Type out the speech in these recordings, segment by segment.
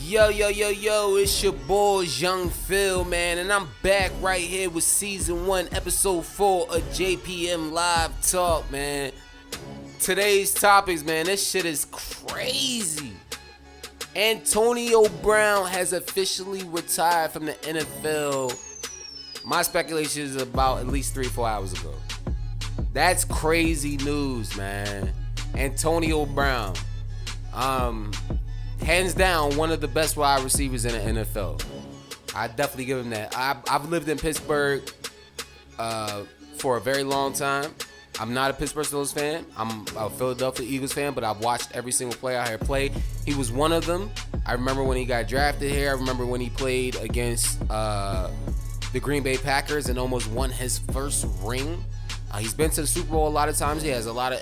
Yo, it's your boys, Young Phil, man, and I'm back right here with Season 1, Episode 4 of JPM Live Talk, man. Today's topics, man, this shit is crazy. Antonio Brown has officially retired from the NFL. My speculation is about at least 3-4 hours ago. That's crazy news, man. Antonio Brown. Hands down, one of the best wide receivers in the NFL. I definitely give him that. I've lived in Pittsburgh for a very long time. I'm not a Pittsburgh Steelers fan. I'm a Philadelphia Eagles fan, but I've watched every single player out here play. He was one of them. I remember when he got drafted here. I remember when he played against the Green Bay Packers and almost won his first ring. He's been to the Super Bowl a lot of times. He has a lot of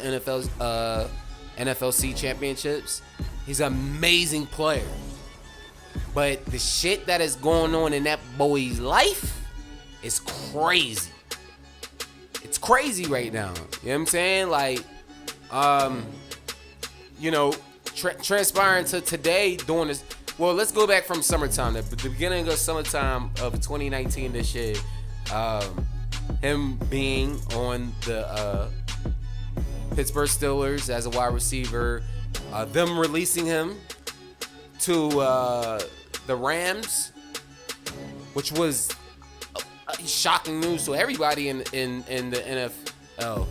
NFLC championships. He's an amazing player. But the shit that is going on in that boy's life is crazy. It's crazy right now. You know what I'm saying? Like, transpiring to today doing this. Well, let's go back from summertime. The beginning of summertime of 2019 this year. Him being on the Pittsburgh Steelers as a wide receiver. Them releasing him to the Rams, which was shocking news to everybody in the NFL.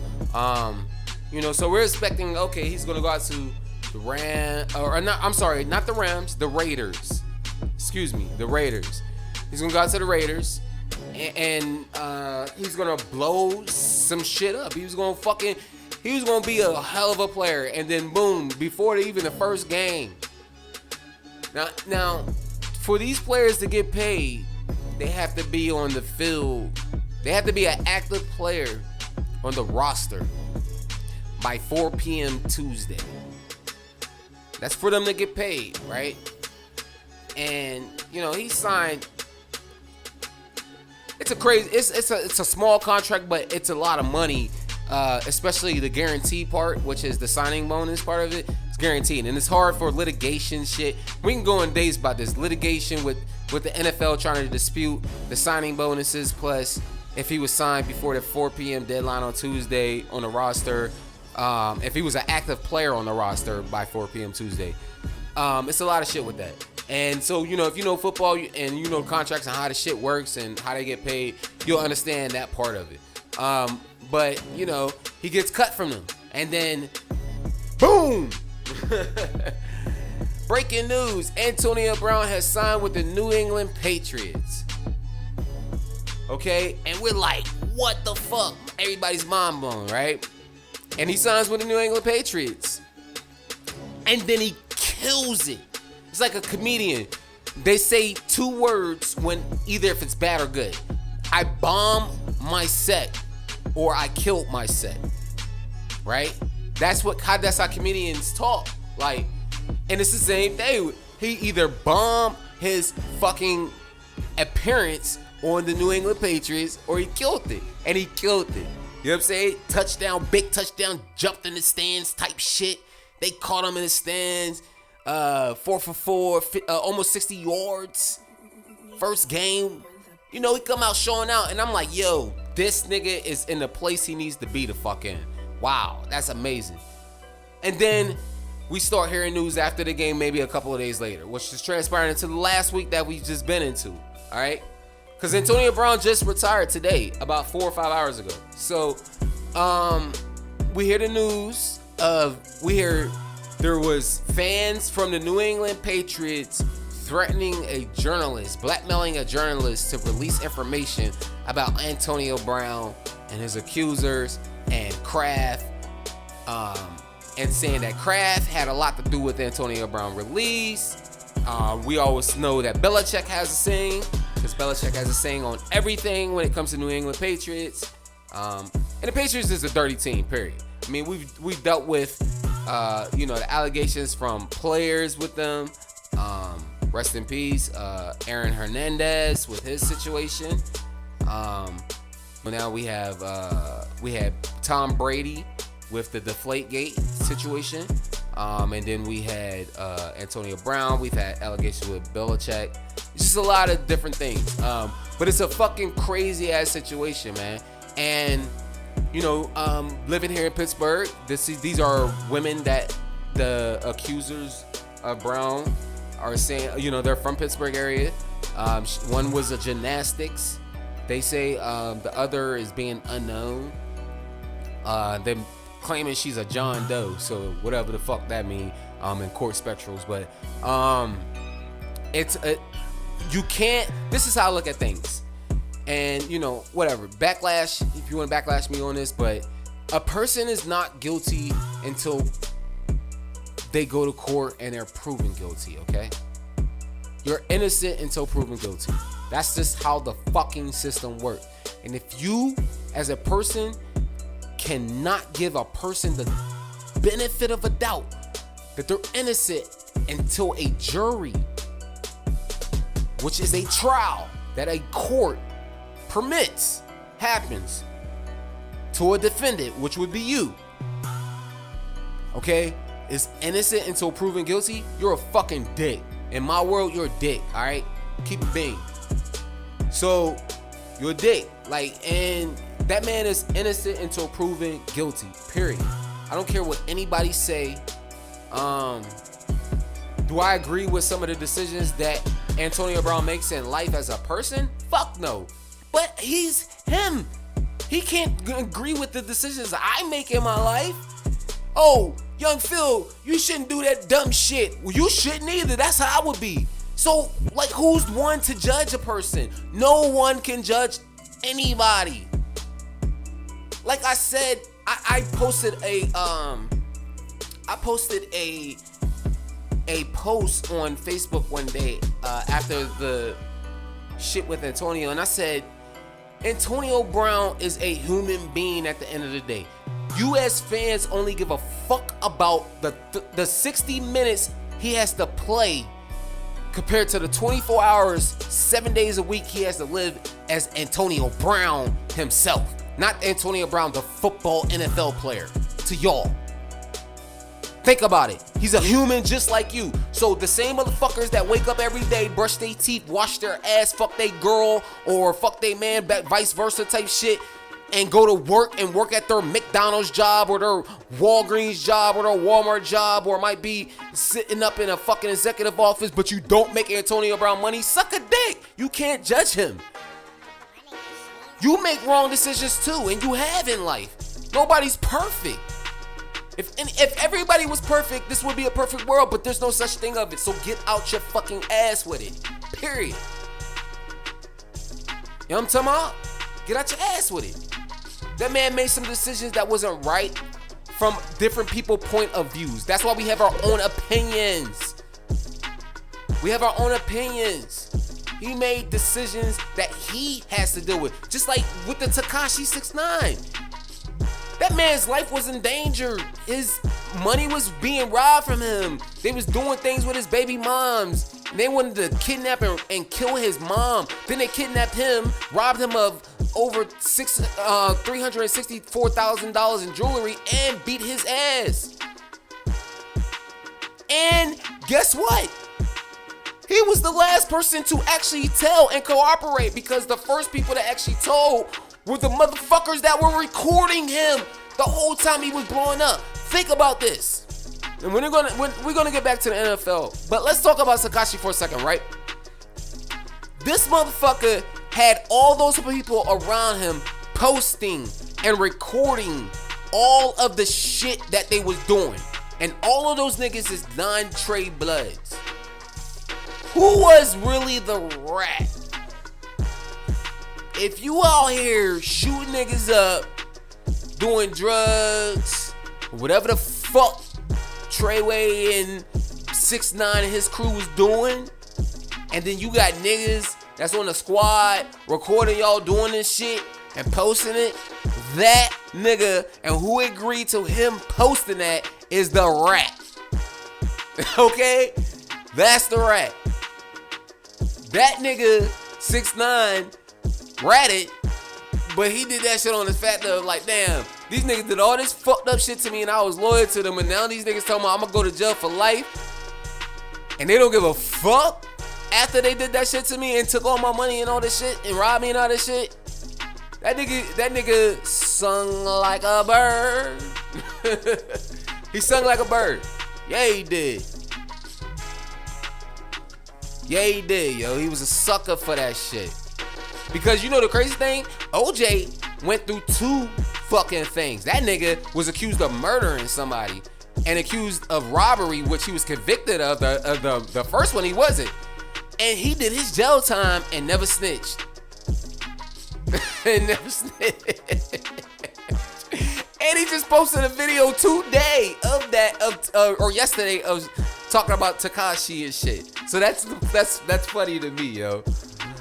So we're expecting, okay, he's gonna go out to the not the Rams, the Raiders. Excuse me, the Raiders. He's gonna go out to the Raiders, and he's gonna blow some shit up. He was gonna be a hell of a player, and then boom, before even the first game. Now, for these players to get paid, they have to be on the field. They have to be an active player on the roster by 4 p.m. Tuesday. That's for them to get paid, right? And he signed. It's a small contract, but it's a lot of money. Especially the guarantee part, which is the signing bonus part of it. It's guaranteed, and it's hard for litigation shit. We can go in days about this litigation with the NFL trying to dispute the signing bonuses, plus if he was signed before the 4 p.m. deadline on Tuesday on the roster, if he was an active player on the roster by 4 p.m. Tuesday. It's a lot of shit with that. And so, if you know football and you know contracts and how the shit works and how they get paid, you'll understand that part of it. But, he gets cut from them. And then, boom! Breaking news. Antonio Brown has signed with the New England Patriots. Okay? And we're like, what the fuck? Everybody's mind blown, right? And he signs with the New England Patriots. And then he kills it. It's like a comedian. They say 2 words when either if it's bad or good. I bomb my set. Or I killed my set, right? That's how comedians talk. Like, and it's the same thing. He either bombed his fucking appearance on the New England Patriots, or he killed it, and he killed it. You know what I'm saying? Touchdown, big touchdown, jumped in the stands, type shit. They caught him in the stands. 4 for 4, almost 60 yards. First game. He come out showing out, and I'm like, yo, this nigga is in the place he needs to be to fuck in. Wow, that's amazing. And then we start hearing news after the game, maybe a couple of days later, which is transpiring into the last week that we've just been into. All right, because Antonio Brown just retired today, about 4 or 5 hours ago. So, we hear the news there was fans from the New England Patriots threatening a journalist, blackmailing a journalist to release information about Antonio Brown and his accusers and Kraft, and saying that Kraft had a lot to do with Antonio Brown release. We always know that Belichick has a saying, because Belichick has a saying on everything when it comes to New England Patriots. And the Patriots is a dirty team, period. I mean, we've dealt with, the allegations from players with them. Rest in peace, Aaron Hernandez with his situation. But now we had Tom Brady with the Deflategate situation. And then we had Antonio Brown. We've had allegations with Belichick. It's just a lot of different things. But it's a fucking crazy ass situation, man. And living here in Pittsburgh, these are women that the accusers of Brown are saying, they're from Pittsburgh area. One was a gymnastics. They say the other is being unknown. They're claiming she's a John Doe, so whatever the fuck that mean in court spectrals. But you can't. This is how I look at things. And whatever backlash, if you want to backlash me on this, but a person is not guilty until they go to court and they're proven guilty. Okay, you're innocent until proven guilty. That's just how the fucking system works. And if you, as a person, cannot give a person the benefit of a doubt that they're innocent until a jury, which is a trial that a court permits, happens to a defendant, which would be you, okay, is innocent until proven guilty, you're a fucking dick. In my world, you're a dick, all right? Keep it being. So, you're a dick. And that man is innocent until proven guilty, period. I don't care what anybody say. Do I agree with some of the decisions that Antonio Brown makes in life as a person? Fuck no. But he's him. He can't agree with the decisions I make in my life. Oh, young Phil, you shouldn't do that dumb shit. Well, you shouldn't either. That's how I would be. So, who's one to judge a person? No one can judge anybody. Like I said, I posted a post on Facebook one day after the shit with Antonio, and I said, Antonio Brown is a human being at the end of the day. You as fans only give a fuck about the 60 minutes he has to play compared to the 24 hours, 7 days a week he has to live as Antonio Brown himself. Not Antonio Brown, the football NFL player. To y'all. Think about it. He's a human just like you. So the same motherfuckers that wake up every day, brush their teeth, wash their ass, fuck their girl, or fuck their man, vice versa type shit, and go to work and work at their McDonald's job or their Walgreens job or their Walmart job, or might be sitting up in a fucking executive office, but you don't make Antonio Brown money, suck a dick. You can't judge him. You make wrong decisions too, and you have in life. Nobody's perfect. If everybody was perfect, this would be a perfect world, but there's no such thing of it. So get out your fucking ass with it. Period. You know what I'm talking about? Get out your ass with it. That man made some decisions that wasn't right from different people's point of views. That's why we have our own opinions. We have our own opinions. He made decisions that he has to deal with. Just like with the Tekashi 6IX9INE. That man's life was in danger. His money was being robbed from him. They was doing things with his baby moms. They wanted to kidnap and kill his mom. Then they kidnapped him, robbed him of over $364,000 in jewelry, and beat his ass. And guess what? He was the last person to actually tell and cooperate, because the first people that actually told were the motherfuckers that were recording him the whole time he was blowing up. Think about this. And we're gonna get back to the NFL, but let's talk about Tekashi for a second, right? This motherfucker had all those people around him posting and recording all of the shit that they was doing. And all of those niggas is non-Trey Bloods. Who was really the rat? If you out here shooting niggas up, doing drugs, whatever the fuck Treyway and 6IX9INE and his crew was doing, and then you got niggas that's on the squad recording y'all doing this shit and posting it, that nigga and who agreed to him posting that is the rat. Okay? That's the rat. That nigga 6IX9INE ratted But he did that shit on the fact of like, damn, these niggas did all this fucked up shit to me and I was loyal to them, and now these niggas talking about I'm gonna go to jail for life, and they don't give a fuck after they did that shit to me and took all my money and all this shit and robbed me and all this shit. That nigga sung like a bird. He sung like a bird. Yeah, he did. Yeah, he did, yo. He was a sucker for that shit. Because you know the crazy thing? OJ went through 2 fucking things. That nigga was accused of murdering somebody and accused of robbery, which he was convicted of. The first one he wasn't. And he did his jail time and never snitched. And never snitched. And he just posted a video today of that, or yesterday, of talking about Tekashi and shit. So that's funny to me, yo. You know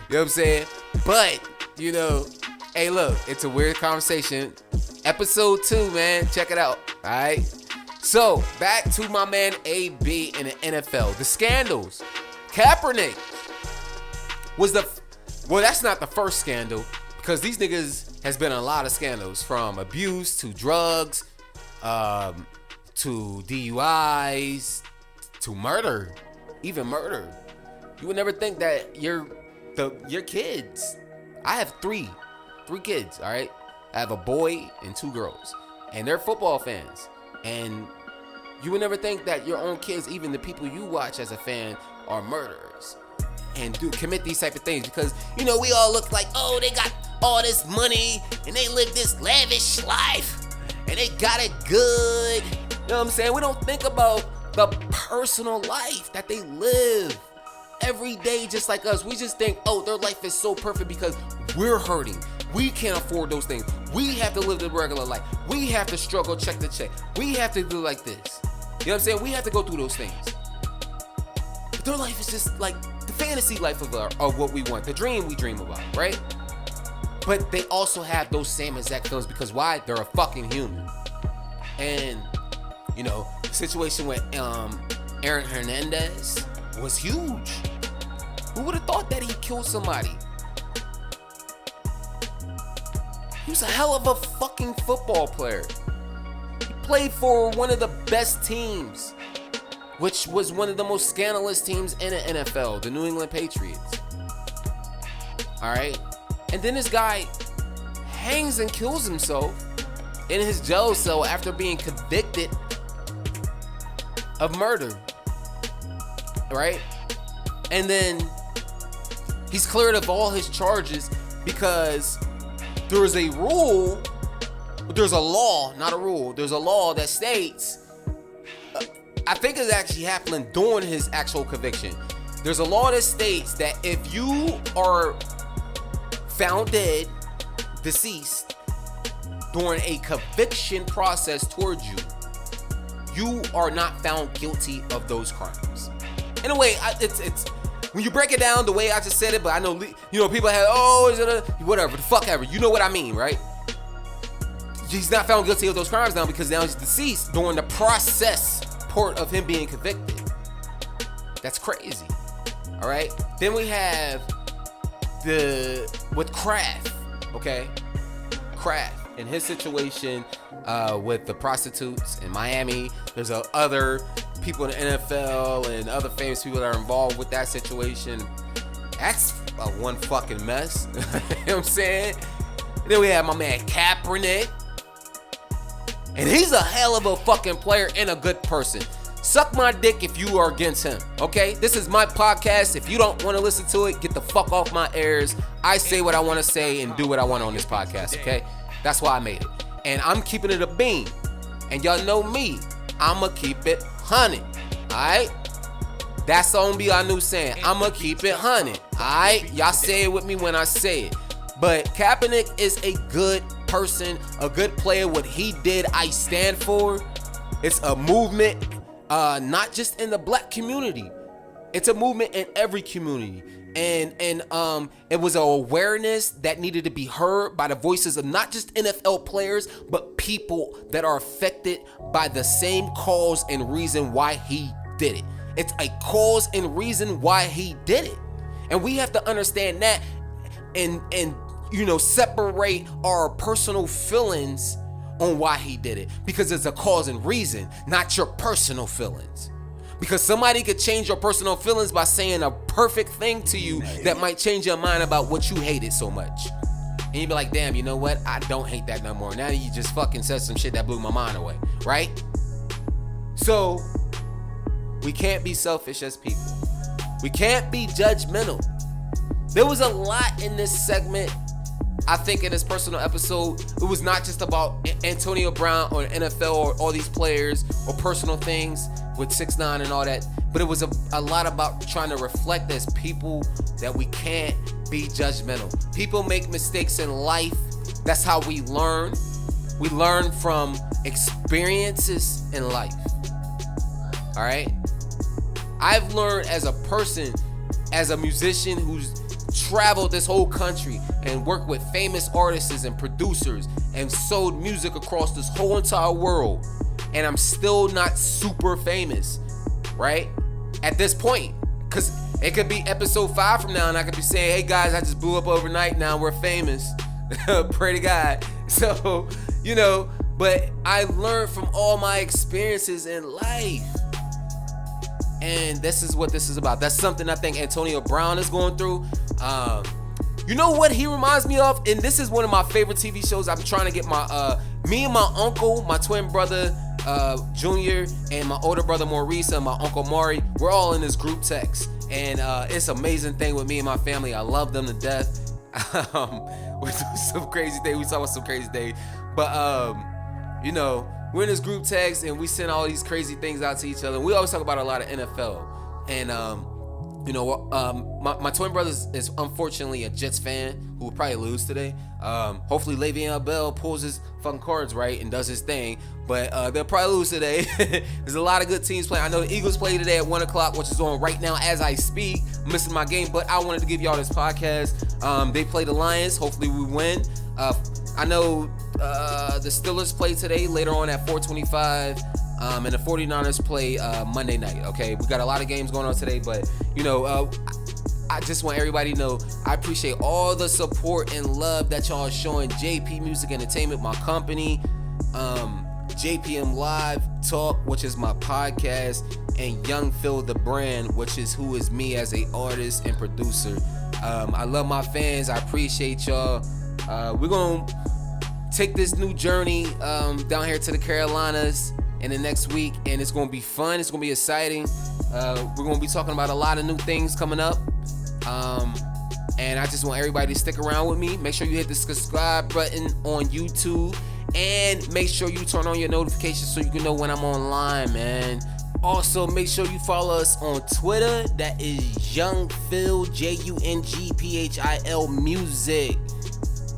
what I'm saying? But, you know, hey, look, it's a weird conversation. Episode 2, man. Check it out. All right. So back to my man AB in the NFL. The scandals. Kaepernick was that's not the first scandal, because these niggas has been a lot of scandals, from abuse to drugs, to DUIs, to murder, even murder. You would never think that your kids. I have three kids. All right, I have a boy and 2 girls, and they're football fans. And you would never think that your own kids, even the people you watch as a fan, are murderers and commit these type of things, because you know we all look like, oh, they got all this money and they live this lavish life and they got it good. You know what I'm saying? We don't think about the personal life that they live every day just like us. We just think, oh, their life is so perfect because we're hurting. We can't afford those things. We have to live the regular life. We have to struggle check to check. We have to do like this. You know what I'm saying? We have to go through those things. But their life is just like the fantasy life of what we want, the dream we dream about, right? But they also have those same exact feelings, because why? They're a fucking human. And, you know, the situation with Aaron Hernandez was huge. Who would have thought that he killed somebody? He was a hell of a fucking football player. He played for one of the best teams, which was one of the most scandalous teams in the NFL, the New England Patriots. Alright? And then this guy hangs and kills himself in his jail cell after being convicted of murder. Right? And then he's cleared of all his charges because there's a rule, there's a law, not a rule, there's a law that states, I think it's actually happening during his actual conviction. There's a law that states that if you are found dead, deceased, during a conviction process towards you, you are not found guilty of those crimes. In a way, it's when you break it down the way I just said it, but I know, you know, people have, oh, is it a, whatever, the fuck ever. You know what I mean, right? He's not found guilty of those crimes now because now he's deceased during the process part of him being convicted. That's crazy. All right. Then we have with Kraft, okay? Kraft, in his situation with the prostitutes in Miami, there's other people in the NFL and other famous people that are involved with that situation. That's one fucking mess. You know what I'm saying? And then we have my man Kaepernick, and he's a hell of a fucking player and a good person. Suck my dick if you are against him, okay? This is my podcast. If you don't want to listen to it, get the fuck off my ears. I say what I want to say and do what I want on this podcast, okay? That's why I made it. And I'm keeping it a bean. And y'all know me. I'ma keep it 100, alright? That's gonna be our new saying. I'ma keep it 100, alright? Y'all say it with me when I say it. But Kaepernick is a good person, a good player. What he did, I stand for. It's a movement, not just in the black community. It's a movement in every community. And it was an awareness that needed to be heard by the voices of not just NFL players, but people that are affected by the same cause and reason why he did it. It's a cause and reason why he did it. And we have to understand that and separate our personal feelings on why he did it, because it's a cause and reason, not your personal feelings. Because somebody could change your personal feelings by saying a perfect thing to you that might change your mind about what you hated so much. And you'd be like, damn, you know what? I don't hate that no more. Now you just fucking said some shit that blew my mind away, right? So, we can't be selfish as people. We can't be judgmental. There was a lot in this segment. I think in this personal episode, it was not just about Antonio Brown or NFL or all these players or personal things with 6ix9ine and all that, but it was a lot about trying to reflect as people that we can't be judgmental. People make mistakes in life. That's how we learn. We learn from experiences in life. All right? I've learned as a person, as a musician who's traveled this whole country and worked with famous artists and producers and sold music across this whole entire world, and I'm still not super famous, right? At this point, because it could be episode 5 from now and I could be saying, hey guys, I just blew up overnight, now we're famous. Pray to God. So, but I learned from all my experiences in life. And this is what this is about. That's something I think Antonio Brown is going through. You know what he reminds me of? And this is one of my favorite TV shows. I'm trying to get me and my uncle, my twin brother, Junior, and my older brother Maurice and my uncle Maury, we're all in this group text. And it's an amazing thing with me and my family. I love them to death. We do some crazy things. We talk about some crazy things. But, we're in this group text and we send all these crazy things out to each other. We always talk about a lot of NFL. And, my twin brother is unfortunately a Jets fan who will probably lose today. Hopefully Le'Veon Bell pulls his fucking cards right and does his thing. But they'll probably lose today. There's a lot of good teams playing. I know the Eagles play today at 1 o'clock, which is on right now as I speak. I'm missing my game, but I wanted to give y'all this podcast. They play the Lions. Hopefully we win. I know the Steelers play today later on at 4:25. And the 49ers play Monday night, okay? We got a lot of games going on today, but, I just want everybody to know I appreciate all the support and love that y'all are showing JP Music Entertainment, my company, JPM Live Talk, which is my podcast, and Young Phil the brand, which is who is me as a artist and producer. I love my fans. I appreciate y'all. We're going to take this new journey down here to the Carolinas in the next week, and it's going to be fun. It's going to be exciting. We're going to be talking about a lot of new things coming up. And I just want everybody to stick around with me. Make sure you hit the subscribe button on YouTube, and make sure you turn on your notifications so you can know when I'm online, man. Also, make sure you follow us on Twitter. That is Young Phil, JUNGPHIL Music.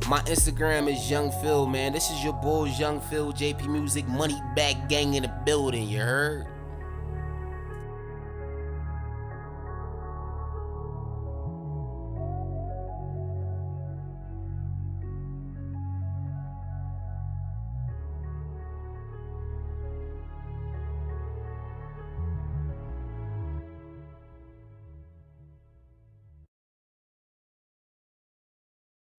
My Instagram is Young Phil, man. This is your boy, Young Phil, JP Music, Money Back Gang in the building, you heard?